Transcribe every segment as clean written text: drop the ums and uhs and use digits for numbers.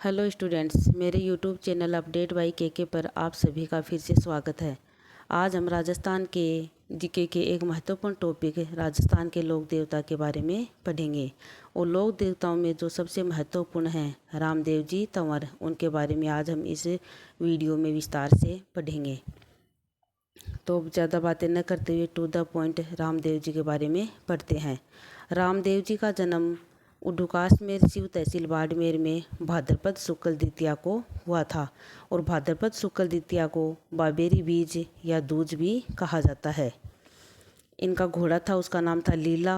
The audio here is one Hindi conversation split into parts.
हेलो स्टूडेंट्स, मेरे यूट्यूब चैनल अपडेट बाई के पर आप सभी का फिर से स्वागत है। आज हम राजस्थान के जीके के एक महत्वपूर्ण टॉपिक राजस्थान के लोक देवता के बारे में पढ़ेंगे। और लोक देवताओं में जो सबसे महत्वपूर्ण हैं रामदेव जी तंवर, उनके बारे में आज हम इस वीडियो में विस्तार से पढ़ेंगे। तो ज़्यादा बातें न करते हुए to the point Ramdev ji के बारे में पढ़ते हैं। रामदेव जी का जन्म उडुकासमेर शिव तहसील बाड़मेर में भाद्रपद शुक्ल द्वितीया को हुआ था। और भाद्रपद शुक्ल द्वितीया को बाबेरी बीज या दूज भी कहा जाता है। इनका घोड़ा था, उसका नाम था लीला।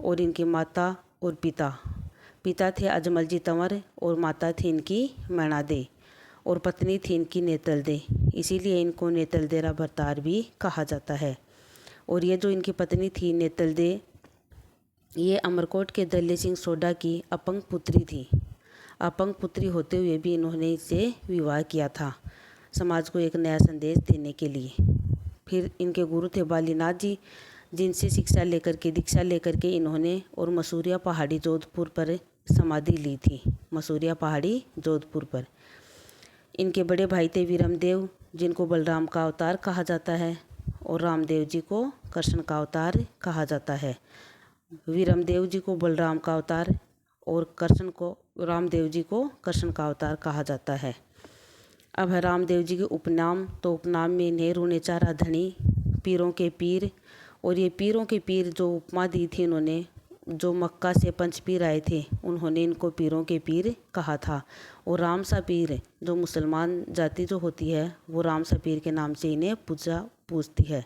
और इनकी माता और पिता थे अजमल जी तंवर और माता थी इनकी मैणादे और पत्नी थी इनकी नेतलदे। इसीलिए इनको नेतलदेरा भरतार भी कहा जाता है। और ये जो इनकी पत्नी थी नेतलदे, ये अमरकोट के दल्ले सिंह सोडा की अपंग पुत्री थी। अपंग पुत्री होते हुए भी इन्होंने इससे विवाह किया था, समाज को एक नया संदेश देने के लिए। फिर इनके गुरु थे बालीनाथ जी, जिनसे शिक्षा लेकर के दीक्षा लेकर के इन्होंने और मसूरिया पहाड़ी जोधपुर पर समाधि ली थी। मसूरिया पहाड़ी जोधपुर पर इनके बड़े भाई थे वीरमदेव, जिनको बलराम का अवतार कहा जाता है, और रामदेव जी को कृष्ण का अवतार कहा जाता है। वीरमदेव जी को बलराम का अवतार और रामदेव जी को कृष्ण का अवतार कहा जाता है। अब है रामदेव जी के उपनाम। तो उपनाम में इन्हें रूणेचारा धनी, पीरों के पीर। और ये पीरों के पीर जो उपमा दी थी इन्होंने, जो मक्का से पंचपीर आए थे, उन्होंने इनको पीरों के पीर कहा था। और रामसा पीर, जो मुसलमान जाति जो होती है, वो रामसा पीर के नाम से इन्हें पूजती है।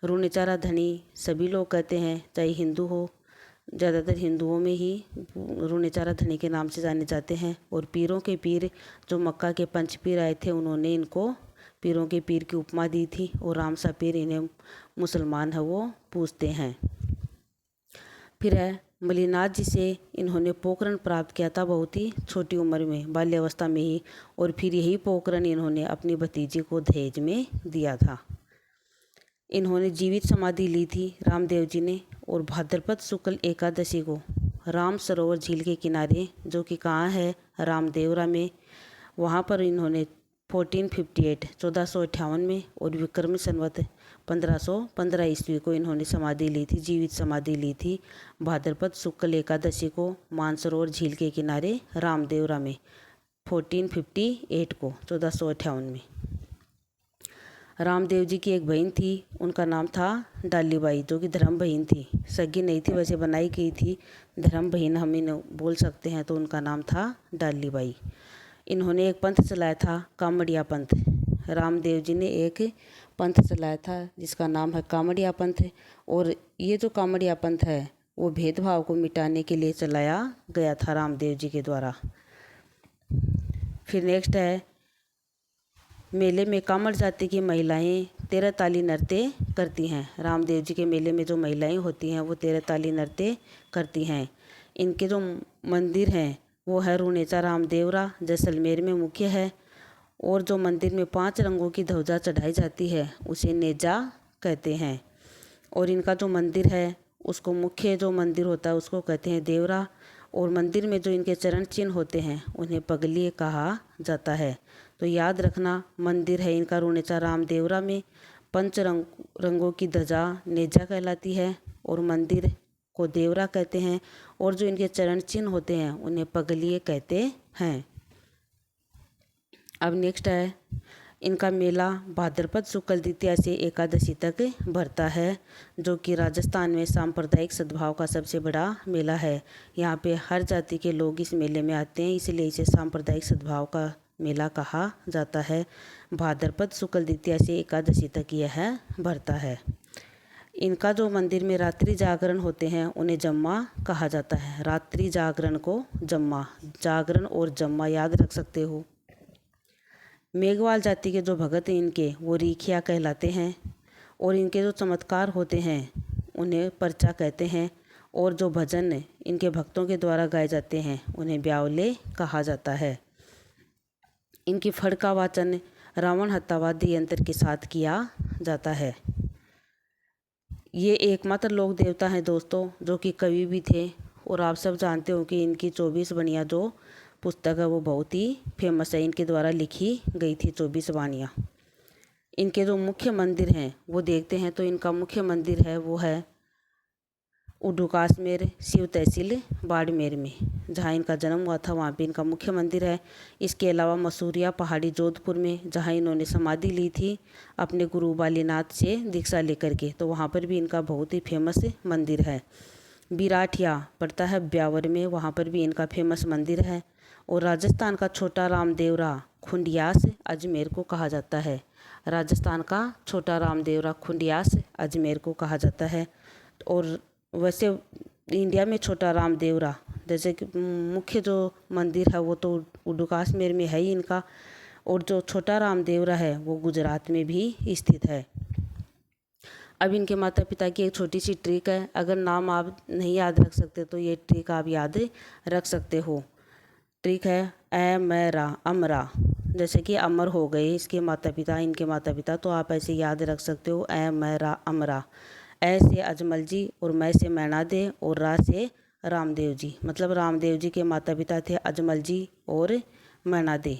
रूणेचारा धनी सभी लोग कहते हैं, चाहे हिंदू हो, ज़्यादातर हिंदुओं में ही रूणेचारा धनी के नाम से जाने जाते हैं। और पीरों के पीर, जो मक्का के पंचपीर आए थे, उन्होंने इनको पीरों के पीर की उपमा दी थी। और रामसा पीर इन्हें मुसलमान है वो पूजते हैं। फिर है मलिनाथ जी से इन्होंने पोकरण प्राप्त किया था बहुत ही छोटी उम्र में, बाल्यावस्था में ही। और फिर यही पोकरण इन्होंने अपनी भतीजी को दहेज में दिया था। इन्होंने जीवित समाधि ली थी रामदेव जी ने। और भाद्रपद शुक्ल एकादशी को राम सरोवर झील के किनारे, जो कि कहाँ है, रामदेवरा में, वहाँ पर इन्होंने 1458 में और विक्रमी संवत 1515 ईस्वी को इन्होंने समाधि ली थी, जीवित समाधि ली थी। भाद्रपद शुक्ल एकादशी को मानसरोवर झील के किनारे रामदेवरा में 1458 को 1458 में। रामदेव जी की एक बहन थी, उनका नाम था डालीबाई, जो कि धर्म बहन थी, सगी नहीं थी, वैसे बनाई गई थी, धर्म बहन हम इन्हें बोल सकते हैं। तो उनका नाम था डालीबाई। इन्होंने एक पंथ चलाया था, कामड़िया पंथ। रामदेव जी ने एक पंथ चलाया था जिसका नाम है कामड़िया पंथ। और ये जो कामड़िया पंथ है, वो भेदभाव को मिटाने के लिए चलाया गया था रामदेव जी के द्वारा। फिर नेक्स्ट है, मेले में कामड़ जाति की महिलाएं 13 ताली नृत्य करती हैं। रामदेव जी के मेले में जो महिलाएं होती हैं वो 13 ताली नृत्य करती हैं। इनके जो मंदिर हैं वो है रूणेचा रामदेवरा, जैसलमेर में मुख्य है। और जो मंदिर में 5 रंगों की ध्वजा चढ़ाई जाती है उसे नेजा कहते हैं। और इनका जो मंदिर है उसको मुख्य जो मंदिर होता है उसको कहते हैं देवरा। और मंदिर में जो इनके चरण चिन्ह होते हैं उन्हें पगली कहा जाता है। तो याद रखना, मंदिर है इनका रूणेचा रामदेवरा में, 5 रंगों की ध्वजा नेजा कहलाती है और मंदिर को देवरा कहते हैं। और जो इनके चरण चिन्ह होते हैं उन्हें पगलिए कहते हैं। अब नेक्स्ट है, इनका मेला भाद्रपद शुक्ल द्वितीया से एकादशी तक भरता है, जो कि राजस्थान में सांप्रदायिक सद्भाव का सबसे बड़ा मेला है। यहाँ पे हर जाति के लोग इस मेले में आते हैं, इसलिए इसे सांप्रदायिक सद्भाव का मेला कहा जाता है। भाद्रपद शुक्ल द्वितीया से एकादशी तक यह भरता है। इनका जो मंदिर में रात्रि जागरण होते हैं उन्हें जम्मा कहा जाता है। रात्रि जागरण को जम्मा, जागरण और जम्मा याद रख सकते हो। मेघवाल जाति के जो भगत हैं इनके, वो रीखिया कहलाते हैं। और इनके जो चमत्कार होते हैं उन्हें परचा कहते हैं। और जो भजन इनके भक्तों के द्वारा गाए जाते हैं उन्हें ब्यावले कहा जाता है। इनकी फड़ का वाचन रावण हत्यावादी यंत्र के साथ किया जाता है। ये एकमात्र लोक देवता हैं दोस्तों, जो कि कवि भी थे। और आप सब जानते हो कि इनकी 24 बनिया जो पुस्तक है वो बहुत ही फेमस है, इनके द्वारा लिखी गई थी 24 वाणियाँ। इनके जो मुख्य मंदिर हैं वो देखते हैं तो इनका मुख्य मंदिर है वो है उडुकासमेर शिव तहसील बाड़मेर में, जहाँ इनका जन्म हुआ था वहाँ पे इनका मुख्य मंदिर है। इसके अलावा मसूरिया पहाड़ी जोधपुर में, जहाँ इन्होंने समाधि ली थी अपने गुरु बालीनाथ से दीक्षा लेकर के, तो वहाँ पर भी इनका बहुत ही फेमस मंदिर है। बिराठिया पड़ता है ब्यावर में, वहाँ पर भी इनका फेमस मंदिर है। और राजस्थान का छोटा रामदेवरा खुंडियास अजमेर को कहा जाता है। राजस्थान का छोटा रामदेवरा खुंडियास अजमेर को कहा जाता है। और वैसे इंडिया में छोटा रामदेवरा जैसे कि मुख्य जो मंदिर है वो तो उडुकासमेर में है ही इनका, और जो छोटा रामदेवरा है वो गुजरात में भी स्थित है। अब इनके माता पिता की एक छोटी सी ट्रिक है, अगर नाम आप नहीं याद रख सकते तो ये ट्रिक आप याद रख सकते हो। ट्रिक है अमरा अमरा, जैसे कि अमर हो गए इसके माता पिता, इनके माता पिता, तो आप ऐसे याद रख सकते हो अमरा अमरा। ए से अजमल जी और मैं से मैना दे और रा से रामदेव जी, मतलब रामदेव जी के माता पिता थे अजमल जी और मैना दे।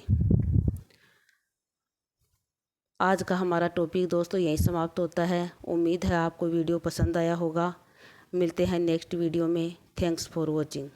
आज का हमारा टॉपिक दोस्तों यहीं समाप्त होता है। उम्मीद है आपको वीडियो पसंद आया होगा। मिलते हैं नेक्स्ट वीडियो में। Thanks for watching.